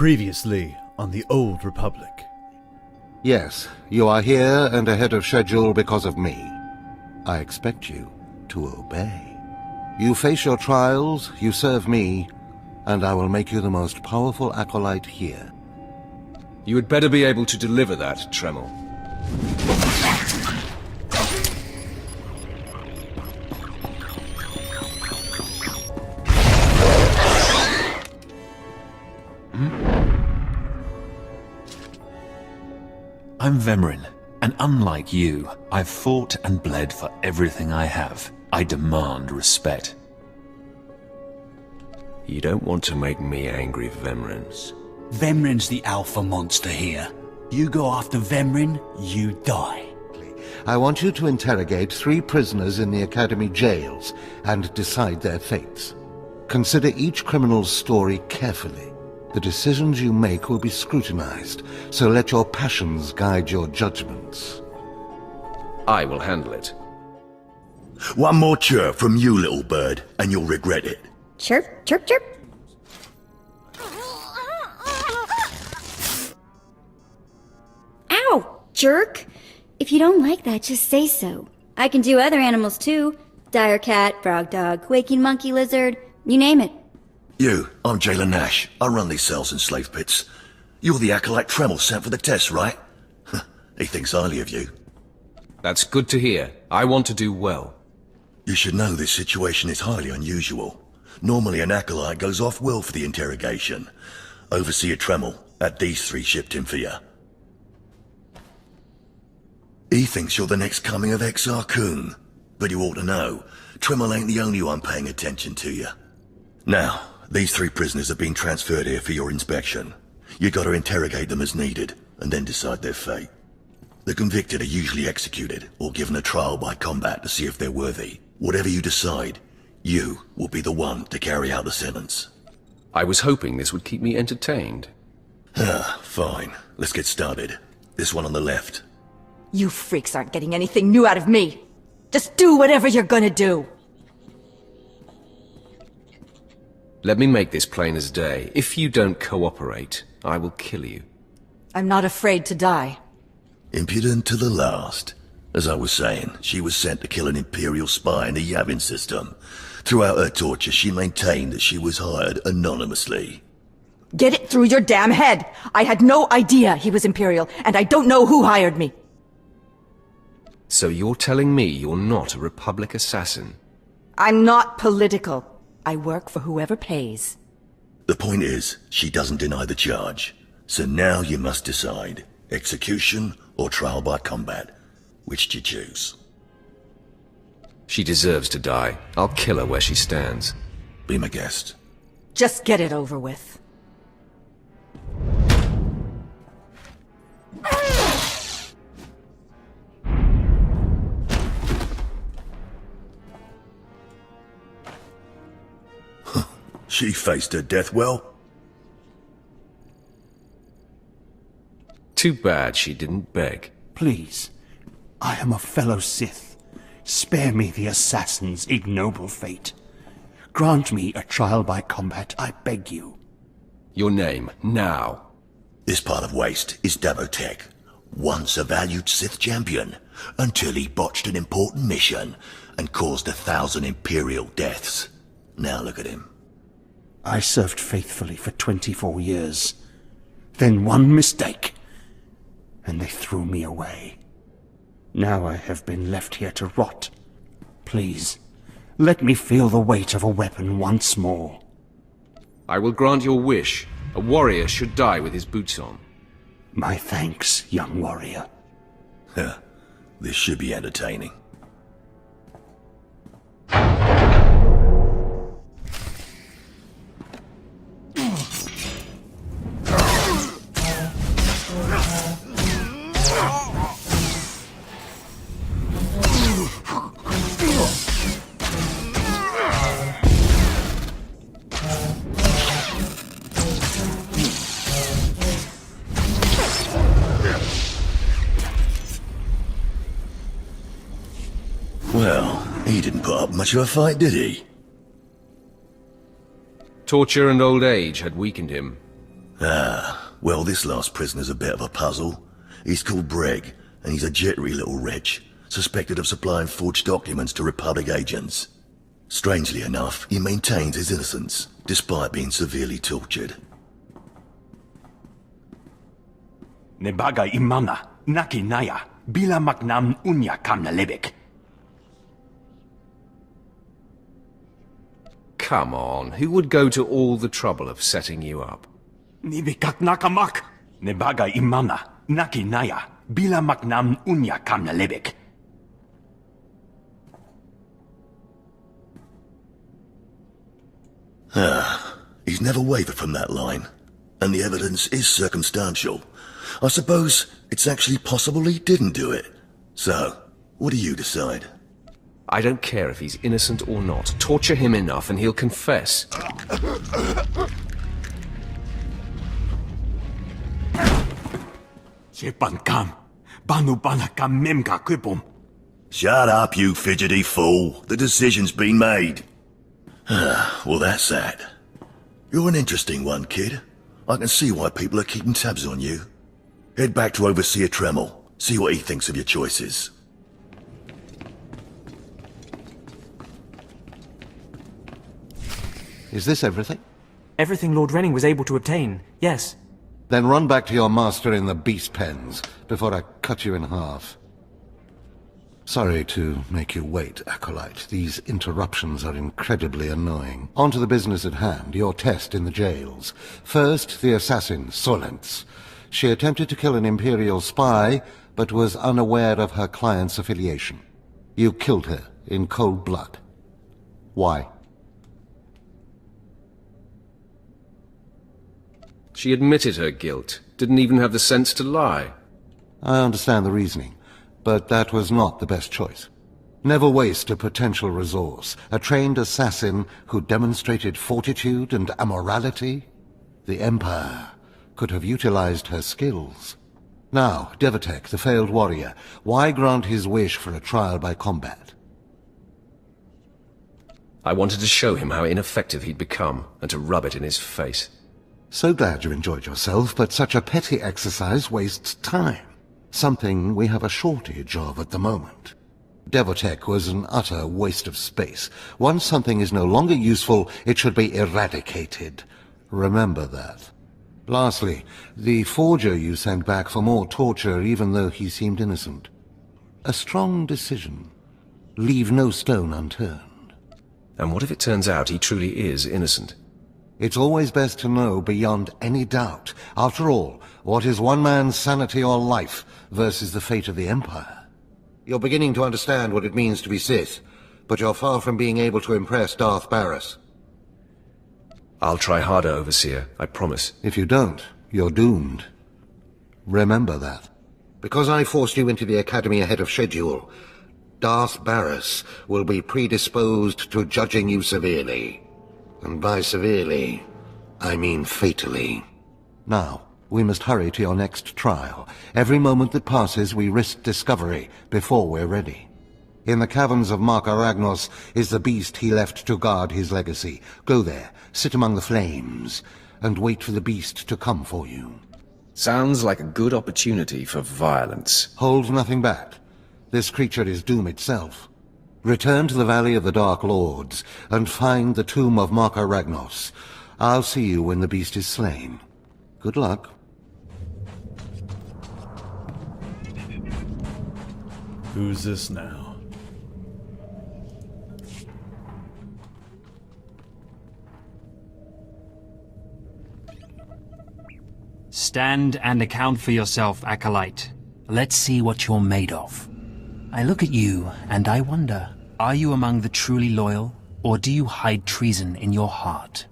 Previously on the Old Republic. Yes, you are here and ahead of schedule because of me. I expect you to obey. You face your trials, you serve me, and I will make you the most powerful acolyte here. You had better be able to deliver that, Tremel. I'm Vemrin, and unlike you, I've fought and bled for everything I have. I demand respect. You don't want to make me angry, Vemrins. Vemrin's the alpha monster here. You go after Vemrin, you die. I want you to interrogate 3 prisoners in the Academy jails and decide their fates. Consider each criminal's story carefully. The decisions you make will be scrutinized, so let your passions guide your judgments. I will handle it. One more chirp from you, little bird, and you'll regret it. Chirp, chirp, chirp. Ow, jerk! If you don't like that, just say so. I can do other animals too. Dire cat, frog dog, quaking monkey lizard, you name it. You, I'm Jailer Nash. I run these cells and slave pits. You're the acolyte Tremel sent for the test, right? He thinks highly of you. That's good to hear. I want to do well. You should know this situation is highly unusual. Normally an acolyte goes off-world for the interrogation. Overseer Tremel had these 3 shipped in for you. He thinks you're the next coming of Exar Kun. But you ought to know, Tremel ain't the only one paying attention to you. Now, these 3 prisoners have been transferred here for your inspection. You gotta interrogate them as needed, and then decide their fate. The convicted are usually executed, or given a trial by combat to see if they're worthy. Whatever you decide, you will be the one to carry out the sentence. I was hoping this would keep me entertained. Fine. Let's get started. This one on the left. You freaks aren't getting anything new out of me. Just do whatever you're gonna do. Let me make this plain as day. If you don't cooperate, I will kill you. I'm not afraid to die. Impudent to the last. As I was saying, she was sent to kill an Imperial spy in the Yavin system. Throughout her torture, she maintained that she was hired anonymously. Get it through your damn head! I had no idea he was Imperial, and I don't know who hired me. So you're telling me you're not a Republic assassin? I'm not political. I work for whoever pays. The point is, she doesn't deny the charge. So now you must decide. Execution or trial by combat. Which do you choose? She deserves to die. I'll kill her where she stands. Be my guest. Just get it over with. She faced her death well. Too bad she didn't beg. Please, I am a fellow Sith. Spare me the assassin's ignoble fate. Grant me a trial by combat, I beg you. Your name, now. This part of Waste is Dabotech, once a valued Sith champion, until he botched an important mission and caused 1,000 Imperial deaths. Now look at him. I served faithfully for 24 years. Then one mistake, and they threw me away. Now I have been left here to rot. Please, let me feel the weight of a weapon once more. I will grant your wish. A warrior should die with his boots on. My thanks, young warrior. This should be entertaining. Well, he didn't put up much of a fight, did he? Torture and old age had weakened him. Well, this last prisoner's a bit of a puzzle. He's called Breg, and he's a jittery little wretch, suspected of supplying forged documents to Republic agents. Strangely enough, he maintains his innocence, despite being severely tortured. Nebaga imana, naki naya, bila maknam unya kamna lebek. Come on, who would go to all the trouble of setting you up? Nibikak nakamak. Nebaga imana, naki naya, bila maknam unya kamna lebek. He's never wavered from that line, and the evidence is circumstantial. I suppose it's actually possible he didn't do it. So, what do you decide? I don't care if he's innocent or not. Torture him enough and he'll confess. Sepan kam, banu bana kam memka kwipum. Shut up, you fidgety fool. The decision's been made. Well, that's that. You're an interesting one, kid. I can see why people are keeping tabs on you. Head back to Overseer Tremel. See what he thinks of your choices. Is this everything? Everything Lord Renning was able to obtain, yes. Then run back to your master in the beast pens before I cut you in half. Sorry to make you wait, Acolyte. These interruptions are incredibly annoying. On to the business at hand, your test in the jails. First, the assassin, Solentz. She attempted to kill an Imperial spy, but was unaware of her client's affiliation. You killed her in cold blood. Why? She admitted her guilt, didn't even have the sense to lie. I understand the reasoning, but that was not the best choice. Never waste a potential resource. A trained assassin who demonstrated fortitude and amorality? The Empire could have utilized her skills. Now, Devatek, the failed warrior, why grant his wish for a trial by combat? I wanted to show him how ineffective he'd become, and to rub it in his face. So glad you enjoyed yourself, but such a petty exercise wastes time. Something we have a shortage of at the moment. Devatek was an utter waste of space. Once something is no longer useful, it should be eradicated. Remember that. Lastly, the forger you sent back for more torture even though he seemed innocent. A strong decision. Leave no stone unturned. And what if it turns out he truly is innocent? It's always best to know beyond any doubt. After all, what is one man's sanity or life versus the fate of the Empire? You're beginning to understand what it means to be Sith, but you're far from being able to impress Darth Barris. I'll try harder, Overseer, I promise. If you don't, you're doomed. Remember that. Because I forced you into the Academy ahead of schedule, Darth Barris will be predisposed to judging you severely. And by severely, I mean fatally. Now, we must hurry to your next trial. Every moment that passes, we risk discovery before we're ready. In the caverns of Marka Ragnos is the beast he left to guard his legacy. Go there, sit among the flames, and wait for the beast to come for you. Sounds like a good opportunity for violence. Hold nothing back. This creature is doom itself. Return to the Valley of the Dark Lords, and find the tomb of Marka Ragnos. I'll see you when the beast is slain. Good luck. Who's this now? Stand and account for yourself, Acolyte. Let's see what you're made of. I look at you, and I wonder, are you among the truly loyal, or do you hide treason in your heart?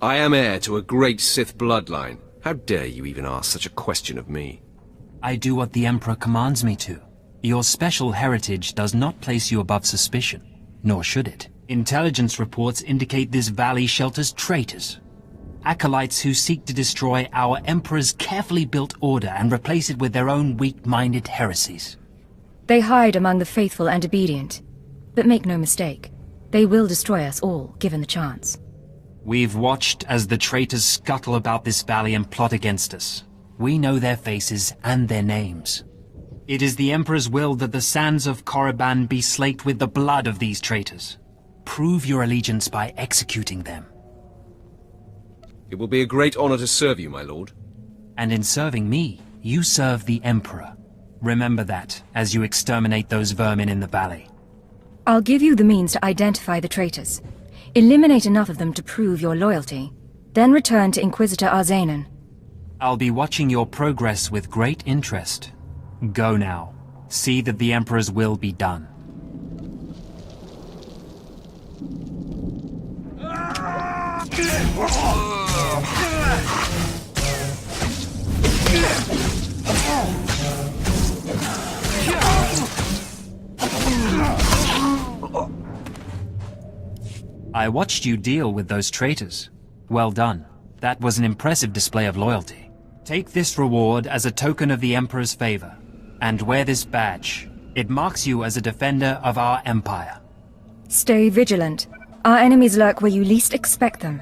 I am heir to a great Sith bloodline. How dare you even ask such a question of me? I do what the Emperor commands me to. Your special heritage does not place you above suspicion, nor should it. Intelligence reports indicate this valley shelters traitors. Acolytes who seek to destroy our Emperor's carefully built order and replace it with their own weak-minded heresies. They hide among the faithful and obedient. But make no mistake, they will destroy us all, given the chance. We've watched as the traitors scuttle about this valley and plot against us. We know their faces and their names. It is the Emperor's will that the sands of Korriban be slaked with the blood of these traitors. Prove your allegiance by executing them. It will be a great honor to serve you, my lord. And in serving me, you serve the Emperor. Remember that, as you exterminate those vermin in the valley. I'll give you the means to identify the traitors. Eliminate enough of them to prove your loyalty. Then return to Inquisitor Arzanan. I'll be watching your progress with great interest. Go now. See that the Emperor's will be done. I watched you deal with those traitors. Well done. That was an impressive display of loyalty. Take this reward as a token of the Emperor's favor, and wear this badge. It marks you as a defender of our empire. Stay vigilant. Our enemies lurk where you least expect them.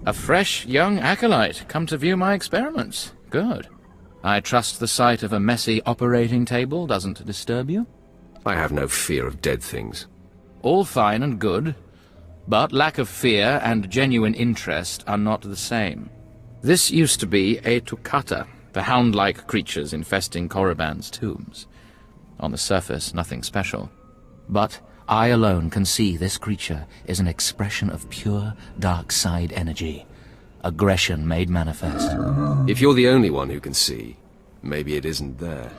A fresh, young acolyte, come to view my experiments. Good. I trust the sight of a messy operating table doesn't disturb you? I have no fear of dead things. All fine and good, but lack of fear and genuine interest are not the same. This used to be a Tukata, the hound-like creatures infesting Korriban's tombs. On the surface, nothing special. But I alone can see this creature is an expression of pure dark side energy. Aggression made manifest. If you're the only one who can see, maybe it isn't there.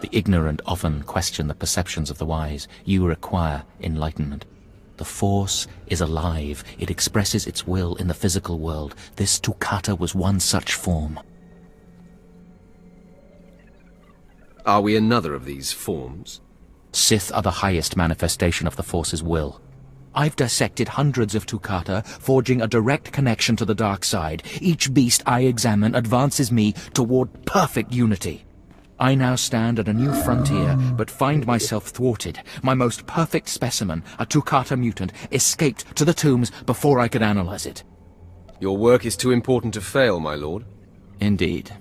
The ignorant often question the perceptions of the wise. You require enlightenment. The Force is alive. It expresses its will in the physical world. This Tukata was one such form. Are we another of these forms? Sith are the highest manifestation of the Force's will. I've dissected hundreds of Tukata, forging a direct connection to the dark side. Each beast I examine advances me toward perfect unity. I now stand at a new frontier, but find myself thwarted. My most perfect specimen, a Tukata mutant, escaped to the tombs before I could analyze it. Your work is too important to fail, my lord. Indeed.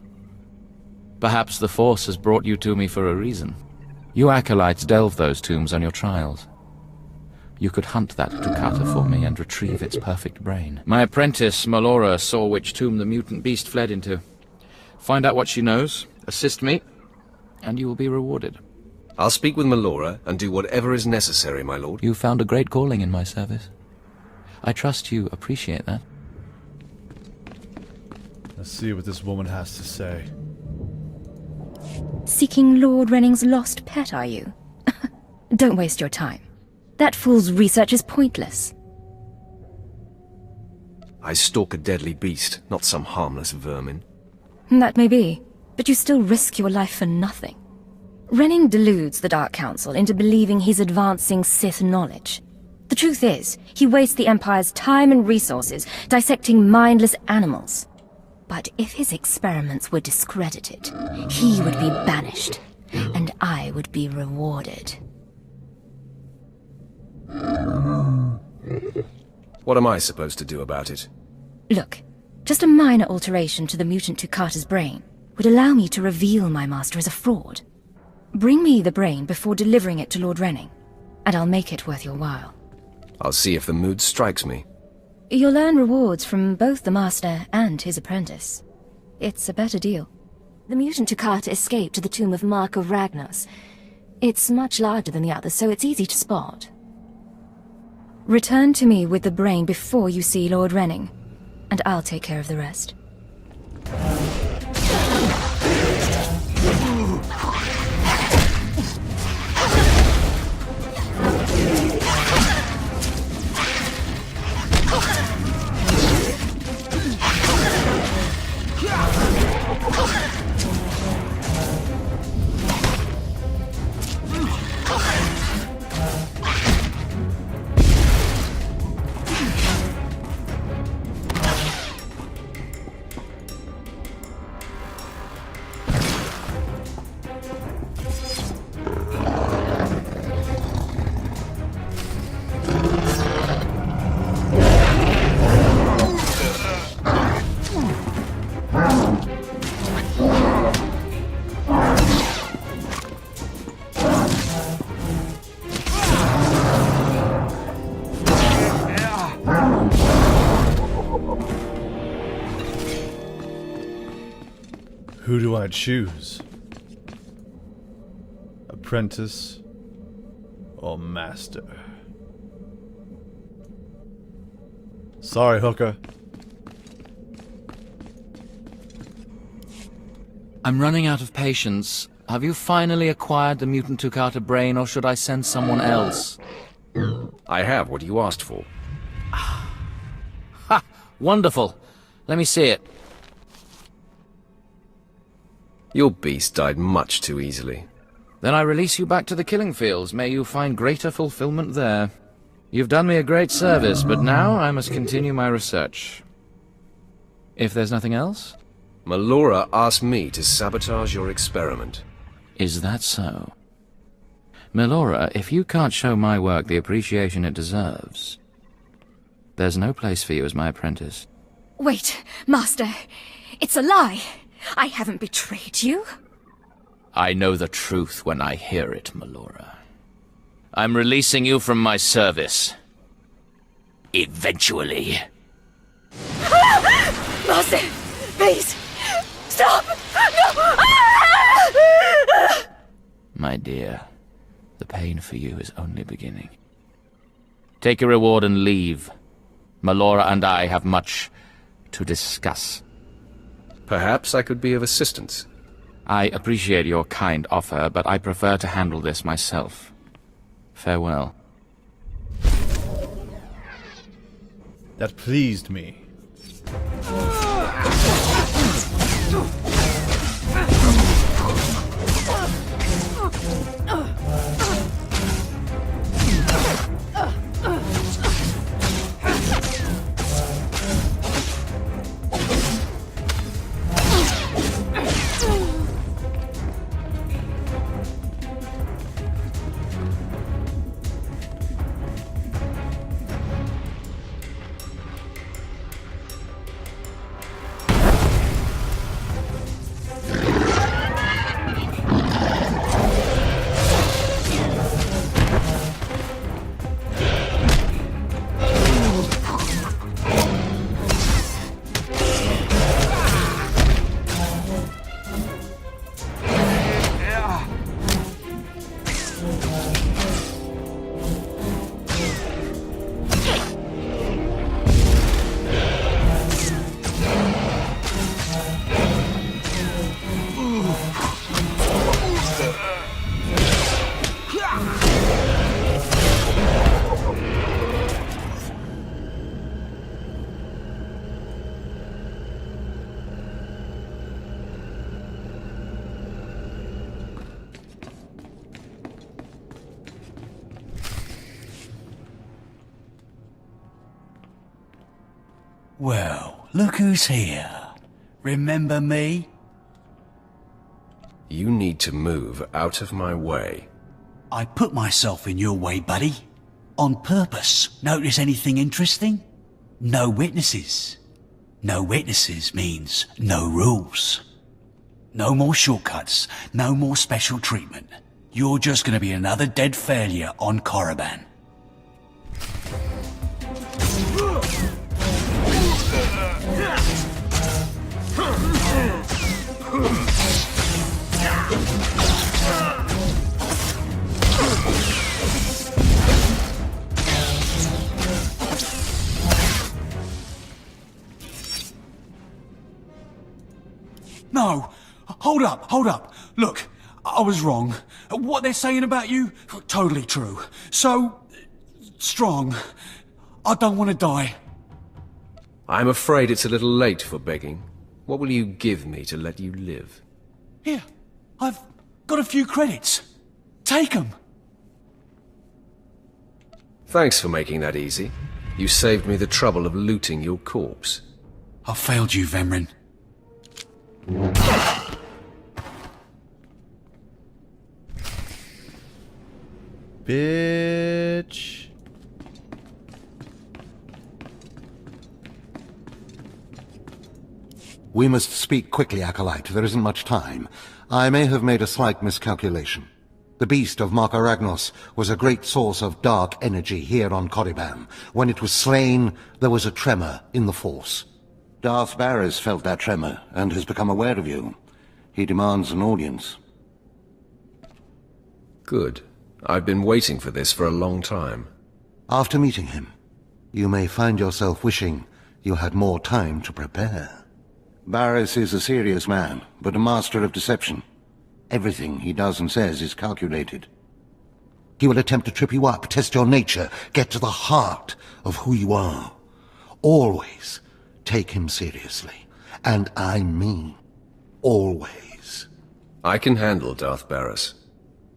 Perhaps the Force has brought you to me for a reason. You acolytes delve those tombs on your trials. You could hunt that Tukata for me and retrieve its perfect brain. My apprentice, Melora, saw which tomb the mutant beast fled into. Find out what she knows, assist me, and you will be rewarded. I'll speak with Melora and do whatever is necessary, my lord. You found a great calling in my service. I trust you appreciate that. Let's see what this woman has to say. Seeking Lord Renning's lost pet, are you? Don't waste your time. That fool's research is pointless. I stalk a deadly beast, not some harmless vermin. That may be, but you still risk your life for nothing. Renning deludes the Dark Council into believing he's advancing Sith knowledge. The truth is, he wastes the Empire's time and resources dissecting mindless animals. But if his experiments were discredited, he would be banished, and I would be rewarded. What am I supposed to do about it? Look, just a minor alteration to the mutant Tukata's brain would allow me to reveal my master as a fraud. Bring me the brain before delivering it to Lord Renning, and I'll make it worth your while. I'll see if the mood strikes me. You'll earn rewards from both the Master and his apprentice. It's a better deal. The mutant Tukata escaped to the tomb of Mark of Ragnos. It's much larger than the others, so it's easy to spot. Return to me with the brain before you see Lord Renning, and I'll take care of the rest. Who do I choose? Apprentice or master? Sorry, Hooker. I'm running out of patience. Have you finally acquired the mutant Tukata brain, or should I send someone else? I have what you asked for. Ha! Wonderful. Let me see it. Your beast died much too easily. Then I release you back to the killing fields. May you find greater fulfillment there. You've done me a great service, but now I must continue my research. If there's nothing else? Melora asked me to sabotage your experiment. Is that so? Melora, if you can't show my work the appreciation it deserves, there's no place for you as my apprentice. Wait, Master. It's a lie. I haven't betrayed you. I know the truth when I hear it, Melora. I'm releasing you from my service. Eventually. Master, please, stop! No! My dear, the pain for you is only beginning. Take your reward and leave. Melora and I have much to discuss. Perhaps I could be of assistance. I appreciate your kind offer, but I prefer to handle this myself. Farewell. That pleased me. Well, look who's here. Remember me? You need to move out of my way. I put myself in your way, buddy. On purpose. Notice anything interesting? No witnesses. No witnesses means no rules. No more shortcuts. No more special treatment. You're just gonna be another dead failure on Korriban. No! Hold up! Look, I was wrong. What they're saying about you, totally true. So, strong. I don't want to die. I'm afraid it's a little late for begging. What will you give me to let you live? Here, I've got a few credits. Take 'em. Thanks for making that easy. You saved me the trouble of looting your corpse. I failed you, Vemrin. Bitch. We must speak quickly, Acolyte. There isn't much time. I may have made a slight miscalculation. The beast of Markaragnos was a great source of dark energy here on Korriban. When it was slain, there was a tremor in the Force. Darth Barris felt that tremor and has become aware of you. He demands an audience. Good. I've been waiting for this for a long time. After meeting him, you may find yourself wishing you had more time to prepare. Barris is a serious man, but a master of deception. Everything he does and says is calculated. He will attempt to trip you up, test your nature, get to the heart of who you are. Always take him seriously. And I mean always. I can handle Darth Barris.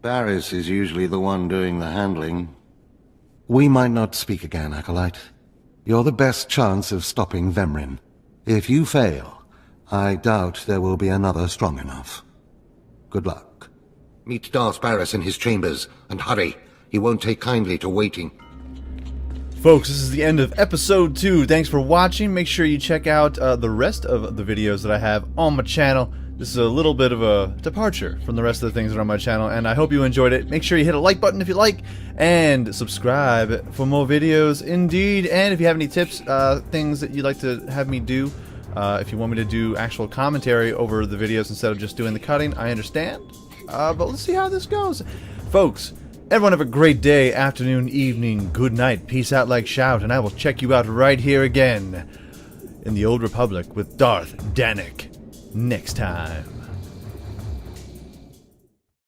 Barris is usually the one doing the handling. We might not speak again, Acolyte. You're the best chance of stopping Vemrin. If you fail, I doubt there will be another strong enough. Good luck. Meet Darth Barris in his chambers, and hurry. He won't take kindly to waiting. Folks, this is the end of episode 2. Thanks for watching. Make sure you check out the rest of the videos that I have on my channel. This is a little bit of a departure from the rest of the things that are on my channel, and I hope you enjoyed it. Make sure you hit a like button if you like, and subscribe for more videos indeed. And if you have any tips, things that you'd like to have me do, if you want me to do actual commentary over the videos instead of just doing the cutting, I understand. But let's see how this goes. Folks, everyone have a great day, afternoon, evening, good night, peace out like shout, and I will check you out right here again in the Old Republic with Darth Dannek next time.